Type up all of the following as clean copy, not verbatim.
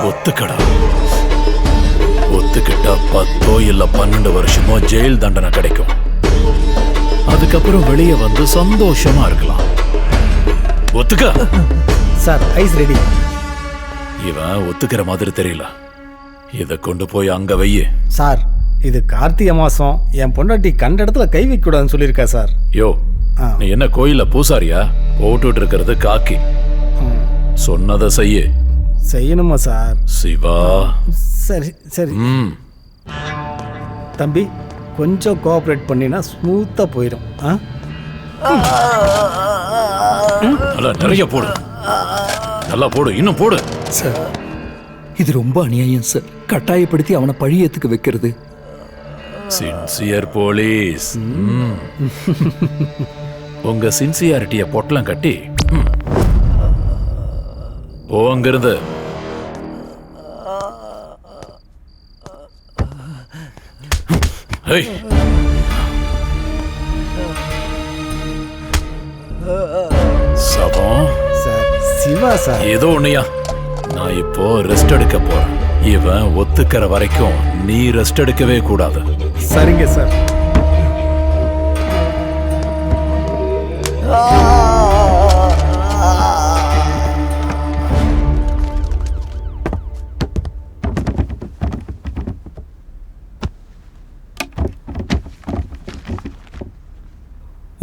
ஒத்துக்கடா. ஒத்துக்கிட்டா 10 இல்ல 12 வருஷமோ ஜெயில் தண்டனை கிடைக்கும். அதுக்கப்புறம் வெளியே வந்து சந்தோஷமா இருக்கலாம். ஒத்துக்க. Sir is ready. இவன் ஒத்துக்கிற மாதிரி தெரியல. இத கொண்டு போய் அங்க வையே. சார் இது கார்த்திகை மாசம், என் பொண்டாட்டி கண்ட இடத்துல கை வைக்க கூடாதுன்னு சொல்லியிருக்கா சார். யோ, நீ என்ன கோயில்ல பூசாரியா? போட்டுட்டு இருக்கிறது காக்கி. சொன்னதை செய்ய. செய்யணுமா சார்? சிவா. சரி சரி. தம்பி கொஞ்சம் கோஆப்ரேட் பண்ணினா ஸ்மூத்தா போயிடும். நல்லா நிறைய போடு. நல்லா போடு, இன்னும் போடு. சார் இது ரொம்ப அநியாயம் சார். கட்டாயப்படுத்தி அவனை பழியத்துக்கு வைக்கிறது. Sincere police. உங்க சின்சியாரிட்டிய பொட்டலம் கட்டி போங்கிறது. சபம் சார் சிவா சார். ஏதோ ஒண்ணையா, நான் இப்போ ரெஸ்ட் எடுக்க போறேன். இவன் ஒத்துக்கிற வரைக்கும் நீ ரெஸ்ட் எடுக்கவே கூடாது. சரிங்க சார்.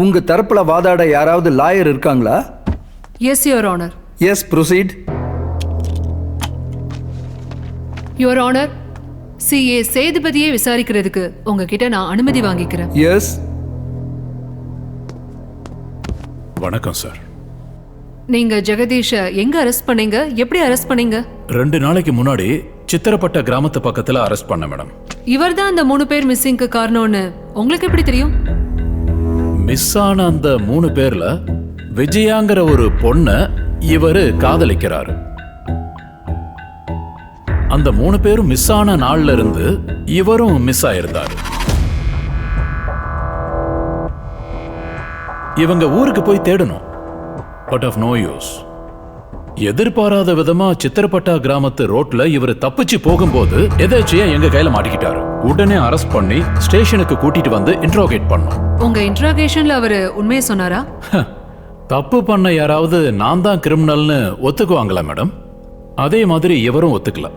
உங்க தரப்புல வாதாட யாராவது லாயர் இருக்காங்களா? Yes your honour. Yes proceed. Your honour, CA சேதுபதியை விசாரிக்கிறதுக்கு உங்ககிட்ட நான் அனுமதி வாங்கிக்கிறேன். எஸ். வணக்கம் சார். நீங்க ஜெகதீஷ எங்க அரெஸ்ட் பண்ணீங்க? எப்படி அரெஸ்ட் பண்ணீங்க? 2 நாளைக்கு முன்னாடி சித்திரப்பட்ட கிராமத்து பக்கத்துல அரெஸ்ட் பண்ண மேடம். இவர் தான் அந்த 3 பேர் மிஸ்ஸிங்க்கு காரணம்னு உங்களுக்கு எப்படி தெரியும்? மிஸ் ஆன அந்த 3 பேர்ல விஜயாங்கிற ஒரு பொண்ண இவரு காதலிக்கிறாரு. அந்த 3 பேரும் மிஸ் ஆன நாள்ல இருந்து இவரும் மிஸ் ஆயிருந்தாரு. இவங்க ஊருக்கு போய் தேடணும். But of no use. எதிர்பாராத விதமா சித்திரப்பட்டா கிராமத்து ரோட்ல இவர் தப்பிச்சு போகும்போது எதாச்சியா எங்க கையில மாட்டிக்கிட்டாரு. உடனே அரெஸ்ட் பண்ணி ஸ்டேஷனுக்கு கூட்டிட்டு வந்து இன்ட்ரோகேட் பண்ணோம். உங்க இன்ட்ரோகேஷன்ல அவரு உண்மையை சொன்னாரா? தப்பு பண்ண யாராவது நான் தான் கிரிமினல்னு ஒத்துக்குவாங்களா மேடம்? அதே மாதிரி இவரும் ஒத்துக்கல.